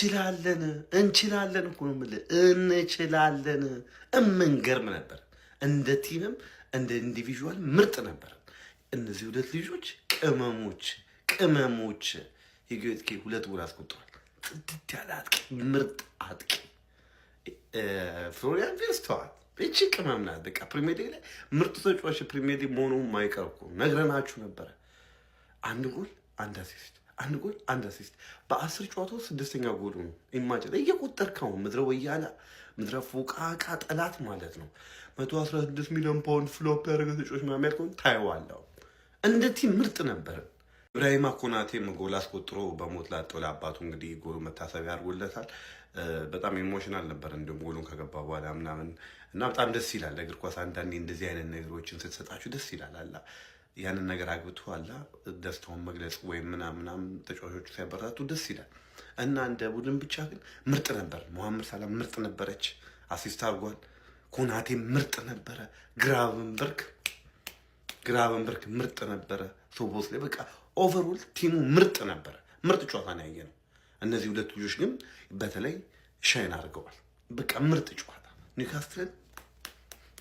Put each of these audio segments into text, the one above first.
እንችላለን እኮ ነው የምልህ እንችላለን። እምንገርም ነበር። እንደ ቲምም እንደ ኢንዲቪዥዋል ምርጥ ነበር። እነዚህ ሁለት ልጆች ቅመሞች የጌትኬ ሁለት ጎል አስቆጥሯል። ጽድት ያለ አጥቂ፣ ምርጥ አጥቂ ፍሎሪያን ቪርትዝ ተዋል። እቺ ቅመም ናት። በቃ ፕሪሚየር ሊግ ላይ ምርጥ ተጫዋች ፕሪሚየር ሊግ መሆኑ የማይቀር እኮ ነግረናችሁ ነበረ። አንድ ጎል አንድ አሲስት በ10 ጨዋታ 6ኛ ጎሉ ነው። ኢማጂን እየቆጠርከው ምድረ ወያላ ምድረ ፎቃቃ ጠላት ማለት ነው። 116 ሚሊዮን ፓውንድ ፍሎፕ ያደረገ ተጫዋች ምናምን ያልከውን ታየዋለሁ። እንደ ቲም ምርጥ ነበር። ኢብራሂማ ኮናቴም ጎል አስቆጥሮ በሞት ላጠው ለአባቱ እንግዲህ ጎሉ መታሰቢያ አድርጎለታል። በጣም ኢሞሽናል ነበር እንዲሁም ጎሉን ከገባ በኋላ ምናምን እና በጣም ደስ ይላል። እግር ኳስ አንዳንዴ እንደዚህ አይነት ነገሮችን ስትሰጣችሁ ደስ ይላል። አላ ያንን ነገር አግብቶ አላ ደስታውን መግለጽ ወይም ምናምን ተጫዋቾቹ ሲያበረታቱ ደስ ይላል። እና እንደ ቡድን ብቻ ግን ምርጥ ነበር። መሐመድ ሳላህ ምርጥ ነበረች፣ አሲስት አድርጓል። ኮናቴ ምርጥ ነበረ። ግራቨንበርግ ምርጥ ነበረ። ሶቦስ ላይ በቃ ኦቨርኦል ቲሙ ምርጥ ነበረ። ምርጥ ጨዋታ ነው ያየነው። እነዚህ ሁለት ልጆች ግን በተለይ ሻይን አድርገዋል። በቃ ምርጥ ጨዋታ። ኒውካስትልን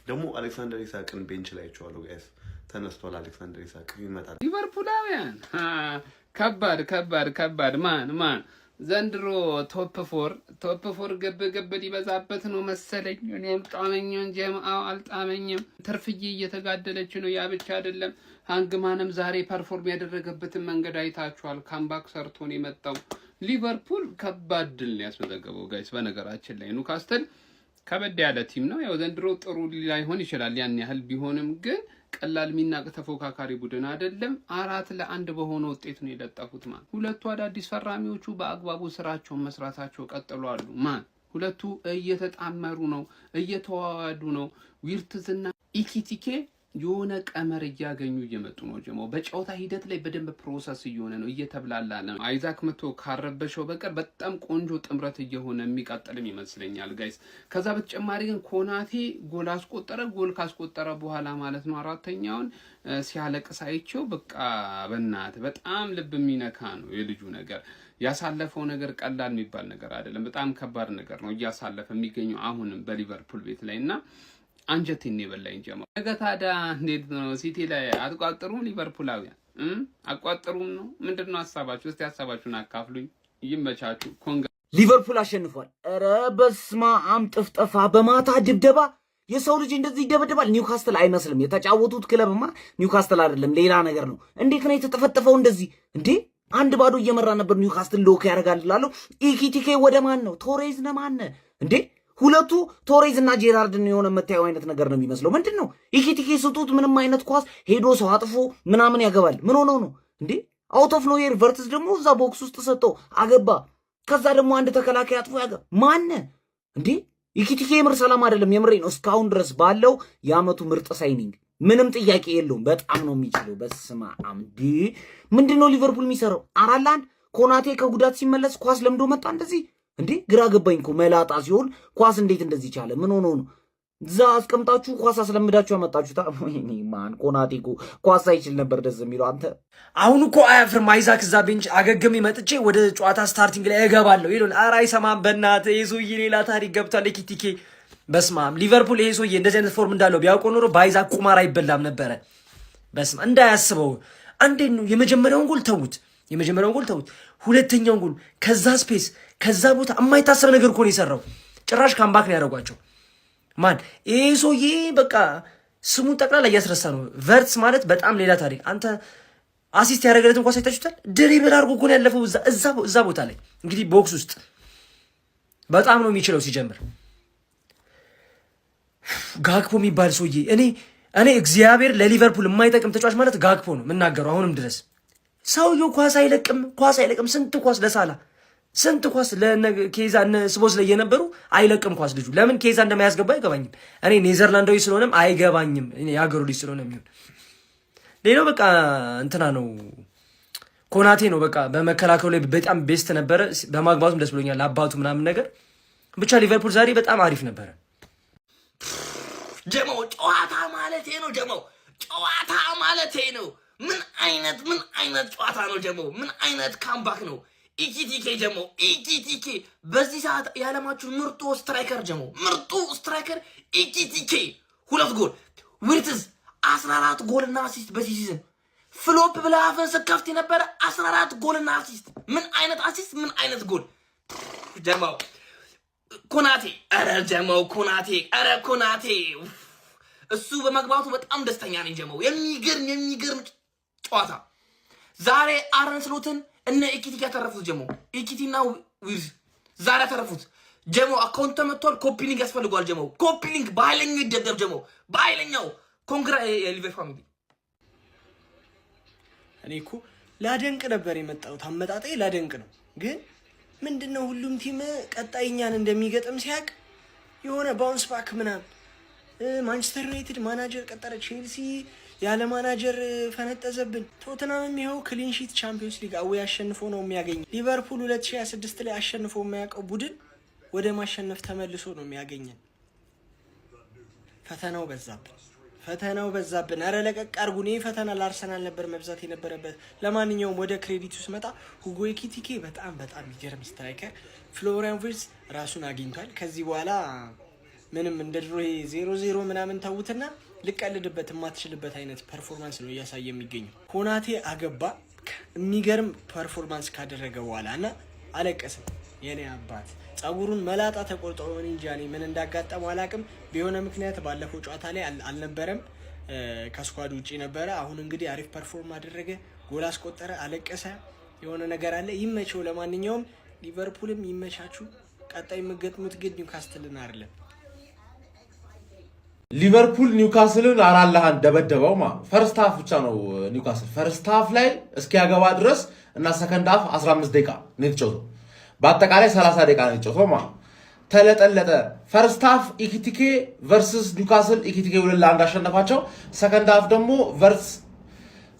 ደግሞ አሌክሳንደር ኢሳቅን ቤንች ላይ አይቼዋለሁ ጋይስ። ተነስቷል። አሌክሳንደር ኢሳቅ ይመጣል። ሊቨርፑላውያን ከባድ ማን ዘንድሮ ቶፕ ፎር ገብ ሊበዛበት ነው መሰለኝ። እኔም ጣመኛው እንጂ አልጣመኝም። ትርፍዬ እየተጋደለች ነው። ያ ብቻ አይደለም፣ ሃንግማንም ዛሬ ፐርፎርም ያደረገበትን መንገድ አይታችኋል። ካምባክ ሰርቶ ነው የመጣው። ሊቨርፑል ከባድ ድል ነው ያስመዘገበው ጋይስ። በነገራችን ላይ ኒውካስትል ከበድ ያለ ቲም ነው። ያው ዘንድሮ ጥሩ ላይሆን ይችላል ያን ያህል ቢሆንም ግን ቀላል ሚናቅ ተፎካካሪ ቡድን አይደለም። 4-1 በሆነ ውጤት ነው የለጠፉት። ሁለቱ አዳዲስ ፈራሚዎቹ በአግባቡ ስራቸውን መስራታቸው ቀጥሏሉ። ሁለቱ እየተጣመሩ ነው፣ እየተዋዋዱ ነው። ቪርትዝና ኢኪቲኬ የሆነ ቀመር እያገኙ እየመጡ ነው። ጀሞ በጨዋታ ሂደት ላይ በደንብ ፕሮሰስ እየሆነ ነው፣ እየተብላላ ነው። አይዛክ መቶ ካረበሸው በቀር በጣም ቆንጆ ጥምረት እየሆነ የሚቀጥልም ይመስለኛል ጋይስ። ከዛ በተጨማሪ ግን ኮናቴ ጎል አስቆጠረ። ጎል ካስቆጠረ በኋላ ማለት ነው አራተኛውን ሲያለቅስ አይቼው በቃ በእናትህ በጣም ልብ የሚነካ ነው የልጁ ነገር። ያሳለፈው ነገር ቀላል የሚባል ነገር አይደለም። በጣም ከባድ ነገር ነው እያሳለፈ የሚገኘው አሁንም በሊቨርፑል ቤት ላይና አንጀቴን የበላኝ ጀማ። ነገ ታዲያ እንዴት ነው? ሲቲ ላይ አትቋጥሩም? ሊቨርፑላውያን አትቋጥሩም ነው? ምንድነው ሐሳባችሁ? እስቲ ሐሳባችሁን አካፍሉኝ። ይመቻችሁ። ሊቨርፑል አሸንፏል። ኧረ በስመ አብ ጥፍጠፋ በማታ ድብደባ የሰው ልጅ እንደዚህ ይደበደባል? ኒውካስትል አይመስልም። የተጫወቱት ክለብማ ኒውካስትል አይደለም ሌላ ነገር ነው። እንዴት ነው የተጠፈጠፈው እንደዚህ እንዴ? 1-0 እየመራ ነበር ኒውካስትል። ሎክ ያደርጋል እላለሁ። ኢኪቲኬ ወደ ማን ነው? ቶሬዝ ነው ማን እንዴ? ሁለቱ ቶሬዝ እና ጄራርድን የሆነ የምታየው አይነት ነገር ነው የሚመስለው። ምንድን ነው ኢኪቲኬ ስጡት፣ ምንም አይነት ኳስ ሄዶ ሰው አጥፎ ምናምን ያገባል። ምን ሆነው ነው እንዴ? አውት ኦፍ ኖዌር ቨርትዝ ደግሞ እዛ ቦክስ ውስጥ ሰጠው አገባ። ከዛ ደግሞ አንድ ተከላካይ አጥፎ ያገባ ማነ እንዴ? ኢኪቲኬ ምር ሰላም አይደለም። የምሬ ነው። እስካሁን ድረስ ባለው የአመቱ ምርጥ ሳይኒንግ ምንም ጥያቄ የለውም። በጣም ነው የሚችለው። በስማ አምዲ ምንድነው ሊቨርፑል የሚሰራው? 4-1 ኮናቴ ከጉዳት ሲመለስ ኳስ ለምዶ መጣ እንደዚህ እንዴ? ግራ ገባኝ እኮ መላጣ ሲሆን ኳስ እንዴት እንደዚህ ቻለ? ምን ሆኖ ነው? እዛ አስቀምጣችሁ ኳስ አስለምዳችሁ ያመጣችሁታ። ወይኔ ማን ኮናቴ እኮ ኳስ አይችል ነበር ደስ የሚለው አንተ። አሁን እኮ አያፍርም አይዛክ። እዛ ቤንች አገገም መጥቼ ወደ ጨዋታ ስታርቲንግ ላይ እገባለሁ ይላል። ኧረ አይሰማም በእናትህ። ይሄ ሰውዬ ሌላ ታሪክ ገብቷል። ኢኪቲኬ በስማም ሊቨርፑል ይሄ ሰውዬ እንደዚህ አይነት ፎርም እንዳለው ቢያውቁ ኖሮ በአይዛክ ቁማር አይበላም ነበረ። በስማ እንዳያስበው። አንዴ ነው የመጀመሪያውን ጎል ተውት፣ ሁለተኛውን ጎል ከዛ ስፔስ ከዛ ቦታ የማይታሰብ ነገር እኮ ነው የሰራው። ጭራሽ ካምባክ ነው ያደረጓቸው። ማን ይሄ ሰውዬ በቃ ስሙን ጠቅላላ እያስረሳ ነው። ቨርትስ ማለት በጣም ሌላ ታሪክ። አንተ አሲስት ያደረገለትን ኳስ አይታችሁታል? ድሪብል አድርጎ እኮ ነው ያለፈው እዛ ቦታ ላይ እንግዲህ ቦክስ ውስጥ በጣም ነው የሚችለው። ሲጀምር ጋክፖ የሚባል ሰውዬ እኔ እግዚአብሔር ለሊቨርፑል የማይጠቅም ተጫዋች ማለት ጋክፖ ነው የምናገረው አሁንም ድረስ። ሰውዬው ኳስ አይለቅም። ስንት ኳስ ለኬዛ ስቦስ ላይ የነበሩ አይለቅም ኳስ ልጁ። ለምን ኬዛ እንደማያስገባ አይገባኝም። እኔ ኔዘርላንዳዊ ስለሆነም አይገባኝም። የሀገሩ ልጅ ስለሆነ የሚሆን ሌላው በቃ እንትና ነው ኮናቴ ነው። በቃ በመከላከሉ ላይ በጣም ቤስት ነበረ። በማግባቱም ደስ ብሎኛል አባቱ ምናምን ነገር። ብቻ ሊቨርፑል ዛሬ በጣም አሪፍ ነበረ። ጀሞ ጨዋታ ማለቴ ነው። ምን አይነት ጨዋታ ነው ጀሞ? ምን አይነት ካምባክ ነው? ኢኪቲኬ ጀሞ ኢኪቲኬ በዚህ ሰዓት የዓለማችን ምርጡ ስትራይከር ጀሞ ምርጡ ስትራይከር ኢኪቲኬ 2 ጎል ዊርትዝ 14 ጎልና አሲስት በዚህ ሲዝን ፍሎፕ ብላ አፈን ስከፍት የነበረ 14 ጎልና አሲስት ምን አይነት አሲስት ምን አይነት ጎል ጀማው ኮናቴ አረ ጀማው ኮናቴ አረ ኮናቴ እሱ በመግባቱ በጣም ደስተኛ ነኝ ጀማው የሚገርም ጨዋታ ዛሬ አርነ ስሎትን እነ ኢኪቲክ ያተረፉት ጀማው ኢኪቲና ዊርዝ ዛሬ ያተረፉት ጀማው አካውንት ተመቷል ኮፒሊንግ ያስፈልጋል ጀማው ኮፒሊንግ በኃይለኛው ይደገም ጀማው በኃይለኛው ኮንግራ የሊቨር ፋሚሊ እኔ እኮ ላደንቅ ነበር የመጣሁት አመጣጤ ላደንቅ ነው ግን ምንድነው ሁሉም ቲም ቀጣይኛን እንደሚገጥም ሲያቅ የሆነ ባውንስ ባክ ምናምን ማንቸስተር ዩናይትድ ማናጀር ቀጠረ ቼልሲ ያለ ማናጀር ፈነጠዘብን ቶተናምም ይኸው ክሊን ሺት ቻምፒየንስ ሊግ አዌይ አሸንፎ ነው የሚያገኝ ሊቨርፑል 2026 ላይ አሸንፎ የሚያውቀው ቡድን ወደ ማሸነፍ ተመልሶ ነው የሚያገኘን ፈተናው በዛብን አረ ለቀቅ አርጉኔ ፈተና ለአርሰናል ነበር መብዛት የነበረበት ለማንኛውም ወደ ክሬዲቱ ስመጣ ሁጎ ኤኪቲኬ በጣም የሚገርም ስትራይከር ፍሎሪያን ቪርትዝ ራሱን አግኝቷል ከዚህ በኋላ ምንም እንደ ድሮ 0-0 ምናምን ታውትና ልቀልድበት የማትችልበት አይነት ፐርፎርማንስ ነው እያሳየ የሚገኘው ኮናቴ አገባ የሚገርም ፐርፎርማንስ ካደረገ በኋላ እና አለቀሰ የኔ አባት ጸጉሩን መላጣ ተቆርጦ ሆነ እንጂ ምን እንዳጋጠመው አላቅም ቢሆነ ምክንያት ባለፈው ጨዋታ ላይ አልነበረም ከስኳድ ውጪ ነበረ አሁን እንግዲህ አሪፍ ፐርፎርም አደረገ ጎል አስቆጠረ አለቀሰ የሆነ ነገር አለ ይመቸው ለማንኛውም ሊቨርፑልም ይመቻቹ ቀጣይ የምትገጥሙት ግን ኒውካስትልን አይደለም ሊቨርፑል ኒውካስልን 4-1 ደበደበው ፈርስት ሃፍ ብቻ ነው ኒውካስል ፈርስት ሃፍ ላይ እስኪያገባ ድረስ እና ሰከንድ ሃፍ 15 ደቂቃ ነው የተጫወተው በአጠቃላይ 30 ደቂቃ ነው የተጫወተው ተለጠለጠ ፈርስት ሃፍ ኢኪቲኬ ቨርሰስ ኒውካስል ኢኪቲኬ 2-1 አሸነፋቸው ሰከንድ ሃፍ ደግሞ ቨርስ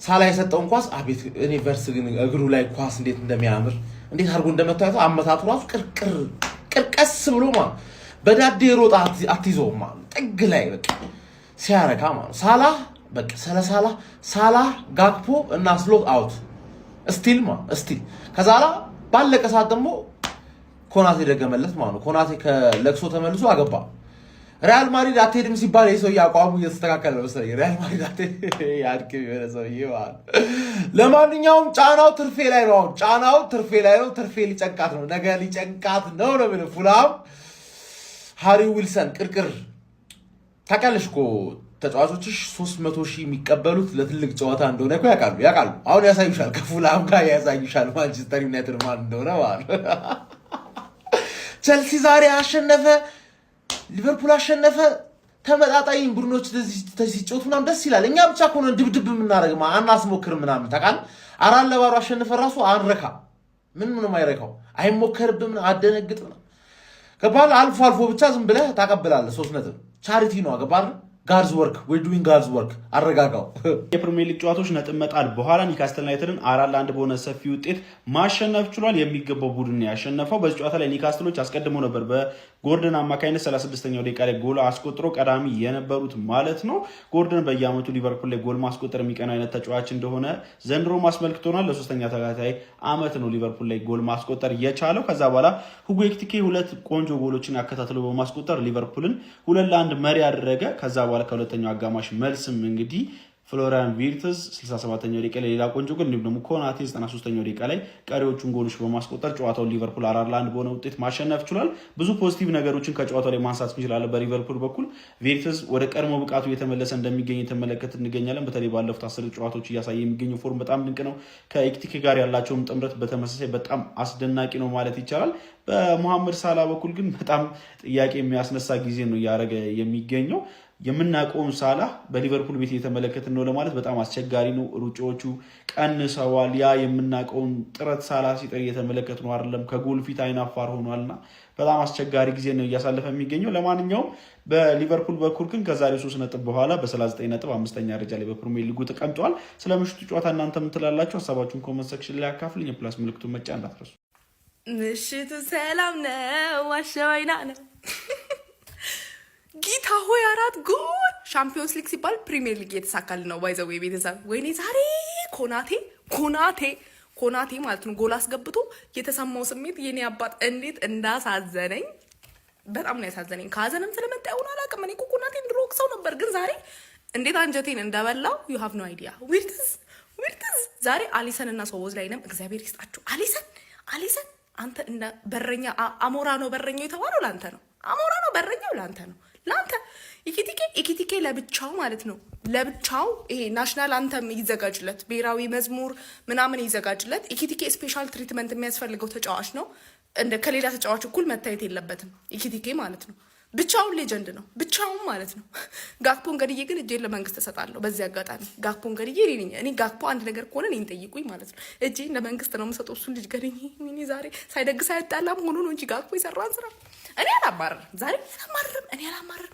ሳላ የሰጠውን ኳስ አቤት እኔ ቨርስ ግን እግሩ ላይ ኳስ እንዴት እንደሚያምር እንዴት አድርጎ እንደመታየው አመታቱ ራሱ ቅርቀስ ብሎ በዳዴ ሮጣ አትይዘውም ጥግ ላይ በቃ ሲያረካ ሳላህ በቃ ሳላህ ጋክፖ እና ስሎት አውት ስቲል ከዛላ ባለቀ ሰዓት ደግሞ ኮናቴ ደገመለት ኮናቴ ከለክሶ ተመልሶ አገባ ሪያል ማድሪድ አትሄድም ሲባል የሰው ያቋሙ እየተስተካከለ ነው መሰለኝ ሪያል ማድሪድ ያድክም የሆነ ሰውዬ ለማንኛውም ጫናው ትርፌ ላይ ነው ትርፌ ሊጨንቃት ነው ነገ ሊጨንቃት ነው ምን ፉላም ሃሪ ዊልሰን ቅርቅር ታውቂያለሽ እኮ ተጫዋቾችሽ 300,000 የሚቀበሉት ለትልቅ ጨዋታ እንደሆነ እኮ ያውቃሉ አሁን ያሳዩሻል ከፉላም ጋር ያሳዩሻል ማንቸስተር ዩናይትድ ማን እንደሆነ ቸልሲ ዛሬ አሸነፈ ሊቨርፑል አሸነፈ ተመጣጣኝ ቡድኖች ሲጫወቱ ምናምን ደስ ይላል እኛ ብቻ እኮ ነው ድብድብ የምናደርግ አናስሞክር ምናምን ታውቃለህ 4-4 አሸነፈ ራሱ አንረካ ምንም አይረካው አይሞከርብም አደነግጥ ገባል አልፎ ብቻ ዝም ብለህ ታቀበላለህ 3 ነጥብ ቻሪቲ ነው ገባል ጋርዝ ወርክ we're doing God's work አረጋጋው የፕሪሚየር ሊግ ጨዋታዎች ነጥብ መጣል በኋላ ኒውካስትል ዩናይትድን 4-1 በሆነ ሰፊ ውጤት ማሸነፍ ችሏል የሚገባው ቡድን ያሸነፈው በዚህ ጨዋታ ላይ ኒውካስትሎች አስቀድመው ነበር በጎርደን አማካይነት 36ኛው ደቂቃ ላይ ጎል አስቆጥሮ ቀዳሚ የነበሩት ማለት ነው ጎርደን በየአመቱ ሊቨርፑል ላይ ጎል ማስቆጠር የሚቀናው አይነት ተጫዋች እንደሆነ ዘንድሮ ማስመልክቶናል ለሶስተኛ ተከታታይ አመት ነው ሊቨርፑል ላይ ጎል ማስቆጠር የቻለው ከዛ በኋላ ሁጎ ኤኪቲኬ 2 ቆንጆ ጎሎችን ያከታተለው በማስቆጠር ሊቨርፑልን 2-1 መሪ ያደረገ ከዛ በኋላ ከሁለተኛው አጋማሽ መልስም እንግዲህ ፍሎሪያን ቪርትዝ 67ኛው ደቂቃ ላይ ሌላ ቆንጆ ጎል እንዲሁም ደግሞ ኮናቴ 93ኛው ደቂቃ ላይ ቀሪዎቹን ጎሎች በማስቆጠር ጨዋታውን ሊቨርፑል 4-1 በሆነ ውጤት ማሸነፍ ችሏል ብዙ ፖዚቲቭ ነገሮችን ከጨዋታው ላይ ማንሳት እንችላለን በሊቨርፑል በኩል ቪርትዝ ወደ ቀድሞ ብቃቱ እየተመለሰ እንደሚገኝ የተመለከተ እንገኛለን በተለይ ባለፉት 10 ጨዋታዎች እያሳየ የሚገኘው ፎርም በጣም ድንቅ ነው ከኤኪቲኬ ጋር ያላቸውም ጥምረት በተመሳሳይ በጣም አስደናቂ ነው ማለት ይቻላል በመሐመድ ሳላ በኩል ግን በጣም ጥያቄ የሚያስነሳ ጊዜ ነው ያረገ የሚገኘው የምናቆም ሳላ በሊቨርፑል ቤት እየተመለከትን ነው ለማለት በጣም አስቸጋሪ ነው ሩጫዎቹ ቀንሰዋል ያ የምናቆም ጥረት ሳላ ሲጠር እየተመለከት ነው አይደለም ከጎል ፊት አይናፋር ሆኗልና በጣም አስቸጋሪ ጊዜ ነው እያሳለፈ የሚገኘው ለማንኛውም በሊቨርፑል በኩል ግን ከዛሬ 3 ነጥብ በኋላ በ39 ነጥብ 5ኛ ደረጃ ላይ በፕሪሚየር ሊጉ ተቀምጧል ስለምሽቱ ጨዋታ እናንተ ምን ትላላችሁ ሐሳባችሁን ኮሜንት ሴክሽን ላይ አካፍሉኝ የፕላስ ምልክቱን መጫን እንዳትረሱ ምሽቱ ሰላም ነው አሸዋይና ነው ጌታ ሆይ 4 ጎል ሻምፒዮንስ ሊግ ሲባል ፕሪሚየር ሊግ የተሳካል ነው ባይዘው የቤተሰብ ወይኔ ዛሬ ኮናቴ ማለት ነው ጎል አስገብቶ የተሰማው ስሜት የኔ አባት እንዴት እንዳሳዘነኝ በጣም ነው ያሳዘነኝ። ከሀዘንም ስለመጣ ይሆን አላውቅም። እኔ እኮ ኮናቴን ድሮ ወቅሰው ነበር፣ ግን ዛሬ እንዴት አንጀቴን እንደበላው you have no idea። ዊርትዝ ዛሬ አሊሰን እና ሶቦዝ ላይ ነም እግዚአብሔር ይስጣችሁ። አሊሰን አንተ እንደ በረኛ አሞራ ነው በረኛው የተባለው ላንተ ነው። አሞራ ነው በረኛው ላንተ ነው። ላንተ ኢኪቲኬ ለብቻው ማለት ነው ለብቻው ይሄ ናሽናል አንተም ይዘጋጅለት፣ ብሔራዊ መዝሙር ምናምን ይዘጋጅለት። ኢኪቲኬ ስፔሻል ትሪትመንት የሚያስፈልገው ተጫዋች ነው። እንደ ከሌላ ተጫዋች እኩል መታየት የለበትም ኢኪቲኬ ማለት ነው። ብቻውን ሌጀንድ ነው ብቻውን ማለት ነው። ጋክፖን ገድዬ ግን እጄን ለመንግስት እሰጣለሁ። በዚህ አጋጣሚ ጋክፖን ገድዬ እኔ ጋክፖ አንድ ነገር ከሆነ እኔን ጠይቁኝ ማለት ነው። እጄን ለመንግስት ነው የምሰጠው። እሱን ልጅ ገድዬ ሚኒ ዛሬ ሳይደግስ አይጣላም ሆኖ ነው እንጂ ጋክፖ የሰራን ስራ እኔ አላማርም። ዛሬ እኔ አላማርም።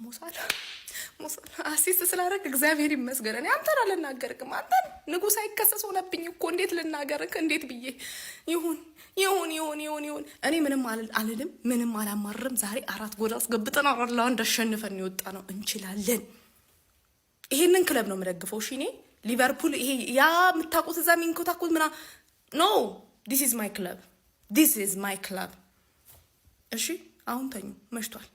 ሞሳል አሲስት ስላደረግ እግዚአብሔር ይመስገን። እኔ አንተን አልናገርክም። አንተን ንጉሥ አይከሰስ ሆነብኝ እኮ እንዴት ልናገርክ? እንዴት ብዬ ይሁን እኔ ምንም አልልም፣ ምንም አላማርም። ዛሬ 4 ጎል አስገብተን 4-1 አሸንፈን የወጣ ነው። እንችላለን። ይሄንን ክለብ ነው የምደግፈው። እሺ እኔ ሊቨርፑል ይሄ ያ የምታውቁት እዛ ሚንኮታኩት ምና ኖ ዲስ ኢዝ ማይ ክለብ። እሺ አሁን ተኙ፣ መሽቷል።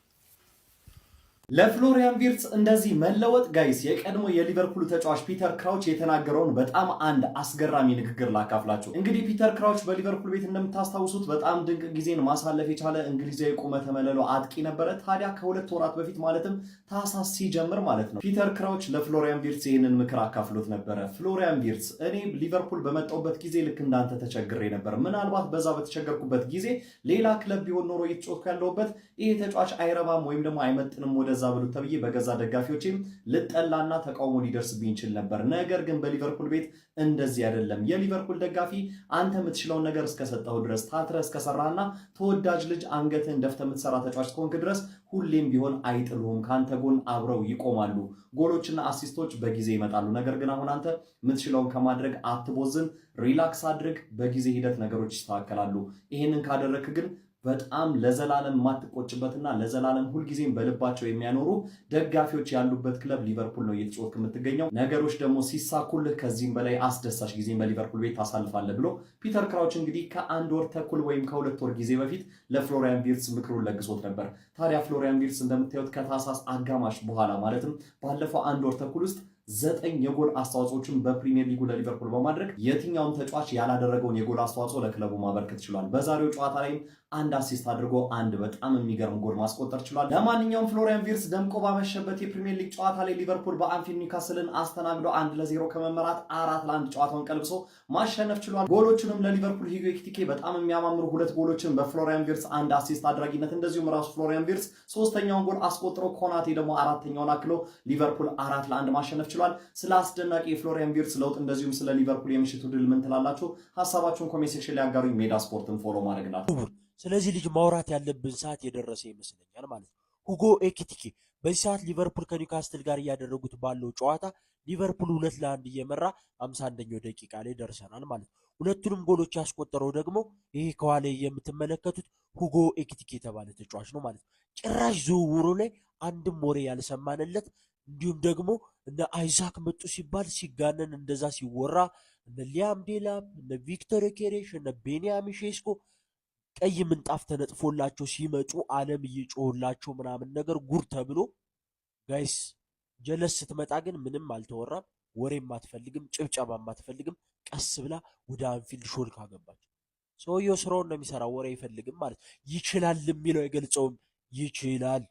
ለፍሎሪያን ቪርትስ እንደዚህ መለወጥ ጋይስ የቀድሞ የሊቨርፑል ተጫዋች ፒተር ክራውች የተናገረውን በጣም አንድ አስገራሚ ንግግር ላካፍላችሁ። እንግዲህ ፒተር ክራውች በሊቨርፑል ቤት እንደምታስታውሱት በጣም ድንቅ ጊዜን ማሳለፍ የቻለ እንግሊዛዊ ቁመተ መለሎ አጥቂ ነበረ። ታዲያ ከ2 ወራት በፊት ማለትም ታህሳስ ሲጀምር ማለት ነው ፒተር ክራውች ለፍሎሪያን ቪርትስ ይህንን ምክር አካፍሎት ነበረ። ፍሎሪያን ቪርትስ እኔ ሊቨርፑል በመጣሁበት ጊዜ ልክ እንዳንተ ተቸግሬ ነበር። ምናልባት በዛ በተቸገርኩበት ጊዜ ሌላ ክለብ ቢሆን ኖሮ እየተጫወትኩ ያለሁበት ይሄ ተጫዋች አይረባም ወይም ደግሞ አይመጥንም ወደ ዛ ብሎ ተብዬ በገዛ ደጋፊዎችም ልጠላና ተቃውሞ ሊደርስብኝ ይችል ነበር። ነገር ግን በሊቨርፑል ቤት እንደዚህ አይደለም። የሊቨርፑል ደጋፊ አንተ የምትችለውን ነገር እስከሰጠው ድረስ ታትረህ እስከሰራህና ተወዳጅ ልጅ አንገትህን ደፍተህ የምትሰራ ተጫዋች እስከሆንክ ድረስ ሁሌም ቢሆን አይጥሉህም፣ ከአንተ ጎን አብረው ይቆማሉ። ጎሎችና አሲስቶች በጊዜ ይመጣሉ። ነገር ግን አሁን አንተ የምትችለውን ከማድረግ አትቦዝን፣ ሪላክስ አድርግ። በጊዜ ሂደት ነገሮች ይስተካከላሉ። ይሄንን ካደረክ ግን በጣም ለዘላለም ማትቆጭበትና ለዘላለም ሁልጊዜም በልባቸው የሚያኖሩ ደጋፊዎች ያሉበት ክለብ ሊቨርፑል ነው እየተጫወትክ የምትገኘው። ነገሮች ደግሞ ሲሳኩልህ ከዚህም በላይ አስደሳች ጊዜም በሊቨርፑል ቤት ታሳልፋለህ ብሎ ፒተር ክራውች እንግዲህ ከ1 ወር ተኩል ወይም ከ2 ወር ጊዜ በፊት ለፍሎሪያን ቪርትስ ምክሩን ለግሶት ነበር። ታዲያ ፍሎሪያን ቪርትስ እንደምታዩት ከታህሳስ አጋማሽ በኋላ ማለትም ባለፈው 1 ወር ተኩል ውስጥ 9 የጎል አስተዋጽኦችን በፕሪሚየር ሊጉ ለሊቨርፑል በማድረግ የትኛውም ተጫዋች ያላደረገውን የጎል አስተዋጽኦ ለክለቡ ማበርከት ችሏል። በዛሬው ጨዋታ ላይም 1 አሲስት አድርጎ አንድ በጣም የሚገርም ጎል ማስቆጠር ችሏል። ለማንኛውም ፍሎሪያን ቪርትስ ደምቆ ባመሸበት የፕሪሚየር ሊግ ጨዋታ ላይ ሊቨርፑል በአንፊልድ ኒውካስልን አስተናግዶ 1-0 ከመመራት 4-1 ጨዋታውን ቀልብሶ ማሸነፍ ችሏል። ጎሎቹንም ለሊቨርፑል ሂጎ ኤኪቲኬ በጣም የሚያማምሩ 2 ጎሎችን በፍሎሪያን ቪርትስ 1 አሲስት አድራጊነት እንደዚሁም ራሱ ፍሎሪያን ቪርትስ 3ኛውን ጎል አስቆጥሮ ኮናቴ ደግሞ 4ኛውን አክሎ ሊቨርፑል 4-1 ማሸነፍ ችሏል። ስለ አስደናቂ የፍሎሪያን ቪርትስ ለውጥ እንደዚሁም ስለ ሊቨርፑል የምሽቱ ድል ምን ትላላችሁ? ሐሳባችሁን ኮሜንት ሴክሽን ላይ አጋሩኝ። ሜዳ ስፖርትን ፎሎ ማድረግናል። ስለዚህ ልጅ ማውራት ያለብን ሰዓት የደረሰ ይመስለኛል ማለት ነው። ሁጎ ኤኪቲኬ በዚህ ሰዓት ሊቨርፑል ከኒውካስትል ጋር እያደረጉት ባለው ጨዋታ ሊቨርፑል 2-1 እየመራ 51ኛው ደቂቃ ላይ ደርሰናል ማለት ነው። ሁለቱንም ጎሎች ያስቆጠረው ደግሞ ይሄ ከኋላ የምትመለከቱት ሁጎ ኤኪቲኬ የተባለ ተጫዋች ነው ማለት ነው። ጭራሽ ዝውውሩ ላይ አንድም ወሬ ያልሰማንለት እንዲሁም ደግሞ እነ አይዛክ መጡ ሲባል ሲጋነን እንደዛ ሲወራ እነ ሊያም ዴላፕ እነ ቪክተር ኬሬሽ እነ ቤንያሚን ሼስኮ ቀይ ምንጣፍ ተነጥፎላቸው ሲመጡ ዓለም እየጮህላቸው ምናምን ነገር ጉር ተብሎ ጋይስ ጀለስ ስትመጣ ግን ምንም አልተወራም። ወሬም አትፈልግም፣ ጭብጨባም አትፈልግም። ቀስ ብላ ወደ አንፊልድ ሾልካ ገባች። ሰውየው ስራውን ነው የሚሰራው፣ ወሬ አይፈልግም ማለት ይችላል የሚለው አይገልጸውም። ይችላል